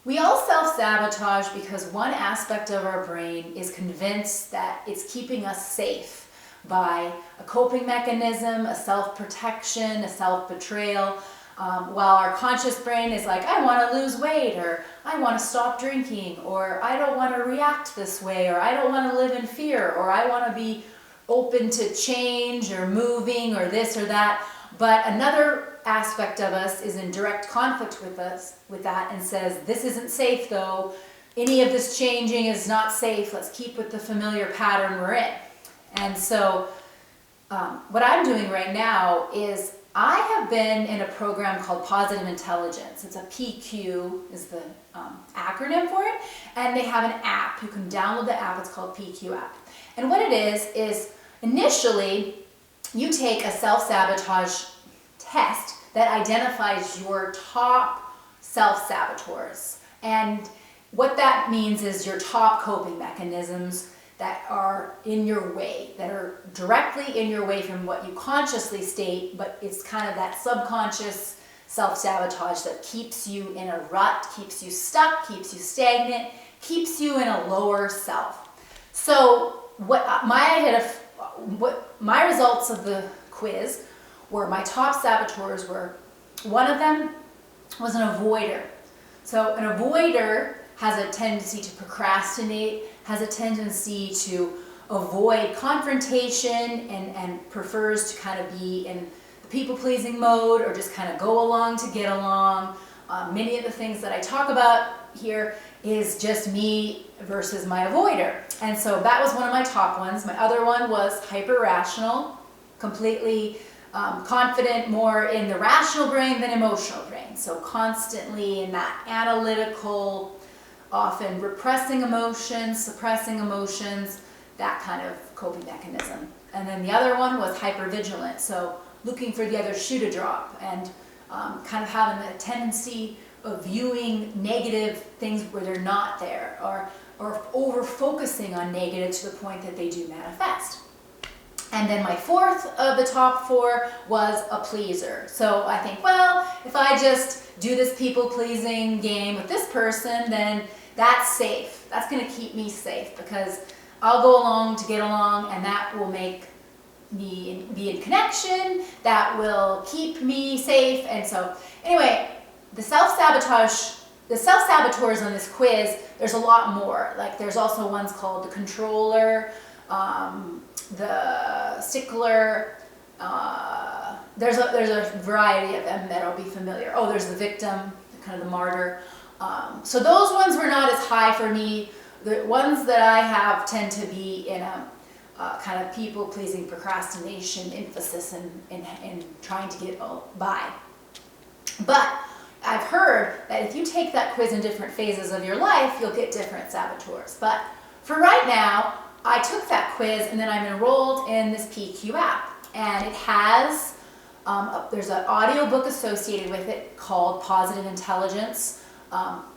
We all self-sabotage because one aspect of our brain is convinced that it's keeping us safe by a coping mechanism, a self-protection, a self-betrayal, while our conscious brain is like, I want to lose weight, or I want to stop drinking, or I don't want to react this way, or I don't want to live in fear, or I want to be open to change or moving or this or that. But another aspect of us is in direct conflict with that and says, this isn't safe though. Any of this changing is not safe. Let's keep with the familiar pattern we're in. And so what I'm doing right now is I have been in a program called Positive Intelligence. It's a PQ is the acronym for it. And they have an app. You can download the app. It's called PQ app. And what it is initially you take a self-sabotage test that identifies your top self-saboteurs. And what that means is your top coping mechanisms that are in your way, that are directly in your way from what you consciously state, but it's kind of that subconscious self-sabotage that keeps you in a rut, keeps you stuck, keeps you stagnant, keeps you in a lower self. So what my results of the quiz were my top saboteurs were, one of them was an avoider. So an avoider has a tendency to procrastinate, has a tendency to avoid confrontation and prefers to kind of be in the people-pleasing mode or just kind of go along to get along. Many of the things that I talk about here is just me versus my avoider. And so that was one of my top ones. My other one was hyper-rational, completely confident more in the rational brain than emotional brain. So constantly in that analytical, often repressing emotions, suppressing emotions, that kind of coping mechanism. And then the other one was hypervigilant, so looking for the other shoe to drop and kind of having a tendency of viewing negative things where they're not there, or over-focusing on negative to the point that they do manifest. And then my fourth of the top four was a pleaser. So I think, well, if I just do this people-pleasing game with this person, then that's safe. That's going to keep me safe because I'll go along to get along, and that will make me be in connection. That will keep me safe. And so anyway, the self-saboteurs on this quiz, there's a lot more. Like there's also ones called the controller, the stickler, there's a variety of them that'll be familiar. Oh, there's the victim, kind of the martyr. So those ones were not as high for me. The ones that I have tend to be in a kind of people-pleasing procrastination emphasis in trying to get by. But I've heard that if you take that quiz in different phases of your life, you'll get different saboteurs. But for right now, I took that quiz and then I'm enrolled in this PQ app. And it has, there's an audio book associated with it called Positive Intelligence.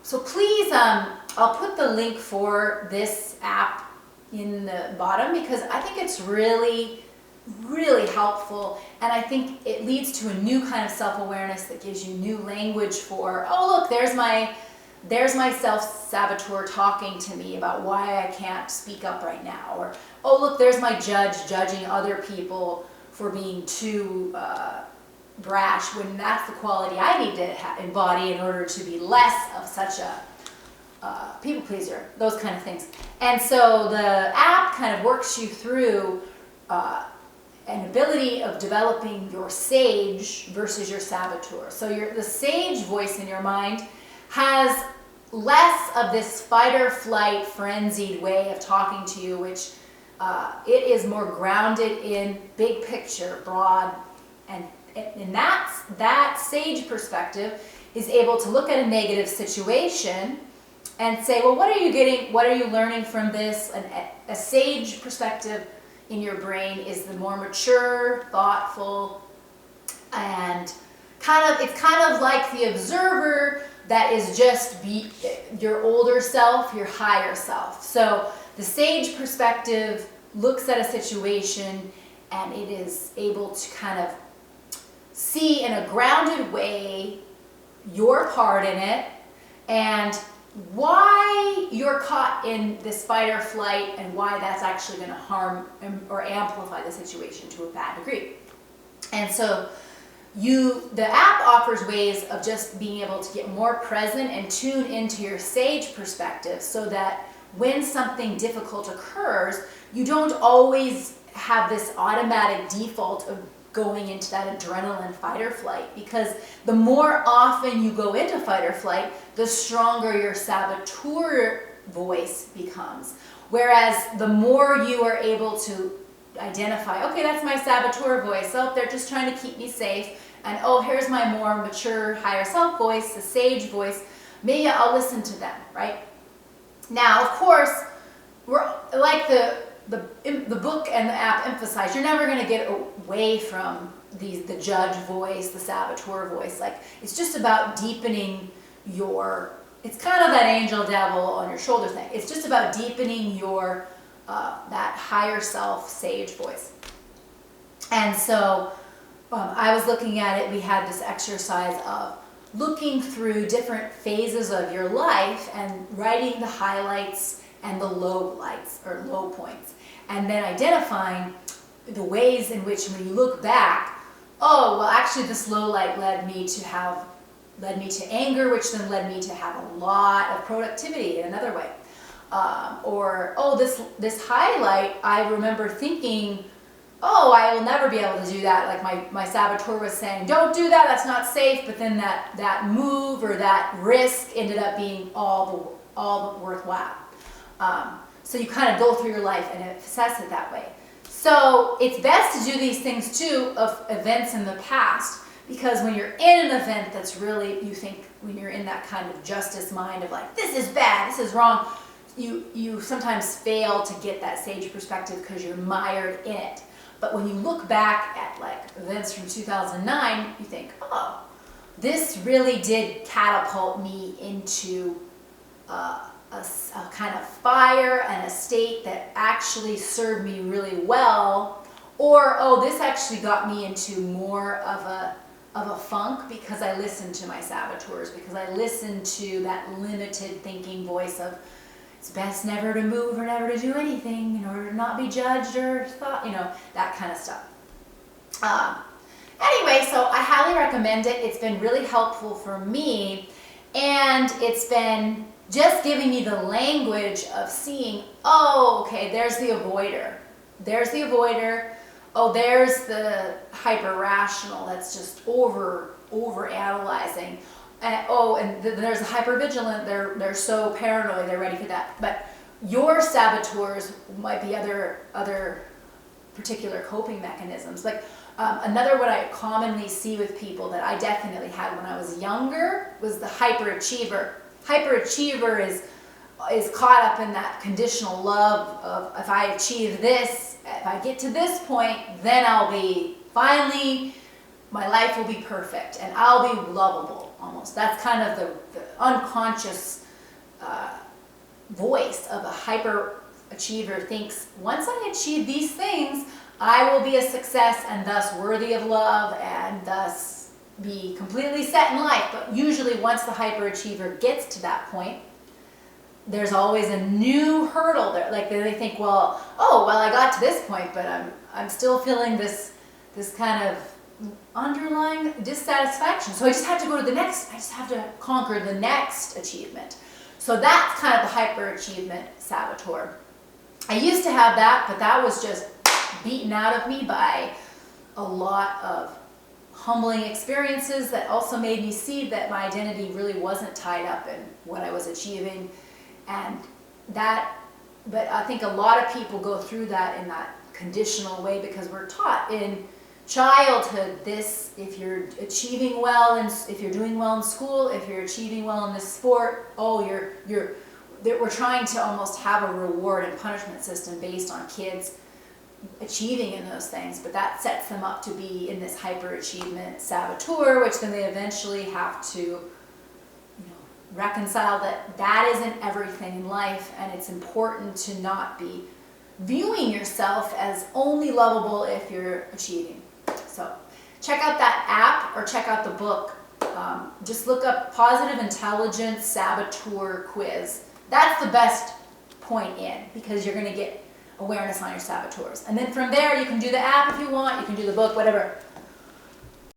So please, I'll put the link for this app in the bottom because I think it's really, really helpful. And I think it leads to a new kind of self-awareness that gives you new language for, oh look, there's my self-saboteur talking to me about why I can't speak up right now. Or, oh look, there's my judge judging other people for being too brash when that's the quality I need to embody in order to be less of such a people pleaser, those kind of things. And so the app kind of works you through an ability of developing your sage versus your saboteur. So the sage voice in your mind has less of this fight or flight frenzied way of talking to you, which it is more grounded in big picture, broad, and that sage perspective is able to look at a negative situation and say, well, what are you getting, what are you learning from this? A sage perspective in your brain is the more mature, thoughtful, and it's kind of like the observer that is just your older self, your higher self. So the sage perspective looks at a situation and it is able to kind of see in a grounded way your part in it and why you're caught in this fight or flight and why that's actually going to harm or amplify the situation to a bad degree. And so the app offers ways of just being able to get more present and tune into your sage perspective so that when something difficult occurs, you don't always have this automatic default of going into that adrenaline fight or flight, because the more often you go into fight or flight, the stronger your saboteur voice becomes. Whereas the more you are able to identify, okay, that's my saboteur voice, oh, they're just trying to keep me safe, and oh, here's my more mature, higher self voice, the sage voice, maybe I'll listen to them, right? Now, of course, we're like the book and the app emphasize, you're never going to get away from the judge voice, the saboteur voice. Like, it's just about deepening it's kind of that angel devil on your shoulder thing. It's just about deepening your that higher self sage voice. And so I was looking at it, we had this exercise of looking through different phases of your life and writing the highlights and the low lights or low points, and then identifying the ways in which when you look back, oh, well, actually this low light led me to anger, which then led me to have a lot of productivity in another way. Or, oh, this highlight, I remember thinking, oh, I will never be able to do that. Like my saboteur was saying, don't do that, that's not safe. But then that move or that risk ended up being all the worthwhile. So you kind of go through your life and assess it that way. So it's best to do these things too of events in the past, because when you're in an event that's really, you think, when you're in that kind of justice mind of like, this is bad, this is wrong, you sometimes fail to get that sage perspective because you're mired in it. But when you look back at like events from 2009, you think, oh, this really did catapult me into a kind of fire and a state that actually served me really well. Or, oh, this actually got me into more of a funk because I listened to my saboteurs, because I listened to that limited thinking voice of, it's best never to move or never to do anything in order to not be judged or thought, that kind of stuff. Anyway, so I highly recommend it. It's been really helpful for me, and it's been just giving me the language of seeing, oh, okay, there's the avoider. There's the avoider. Oh, there's the hyper-rational that's just over-analyzing. And there's the hypervigilant, they're so paranoid, they're ready for that. But your saboteurs might be other particular coping mechanisms. Like another what I commonly see with people that I definitely had when I was younger was the hyperachiever. Hyperachiever is caught up in that conditional love of, if I achieve this, if I get to this point, then I'll be, finally, my life will be perfect and I'll be lovable. Almost. That's kind of the unconscious voice of a hyperachiever thinks, once I achieve these things, I will be a success and thus worthy of love and thus be completely set in life. But usually once the hyperachiever gets to that point, there's always a new hurdle there. Like they think, well, I got to this point, but I'm still feeling this kind of underlying dissatisfaction. So I just have to go to the next, I just have to conquer the next achievement. So that's kind of the hyperachievement saboteur. I used to have that, but that was just beaten out of me by a lot of humbling experiences that also made me see that my identity really wasn't tied up in what I was achieving. And that, but I think a lot of people go through that in that conditional way because we're taught in childhood this, if you're achieving well and if you're doing well in school, if you're achieving well in this sport, we're trying to almost have a reward and punishment system based on kids achieving in those things, but that sets them up to be in this hyperachievement saboteur, which then they eventually have to reconcile that isn't everything in life, and it's important to not be viewing yourself as only lovable if you're achieving. So check out that app or check out the book just look up Positive Intelligence Saboteur Quiz. That's the best point in, because you're going to get awareness on your saboteurs. And then from there, you can do the app if you want, you can do the book, whatever.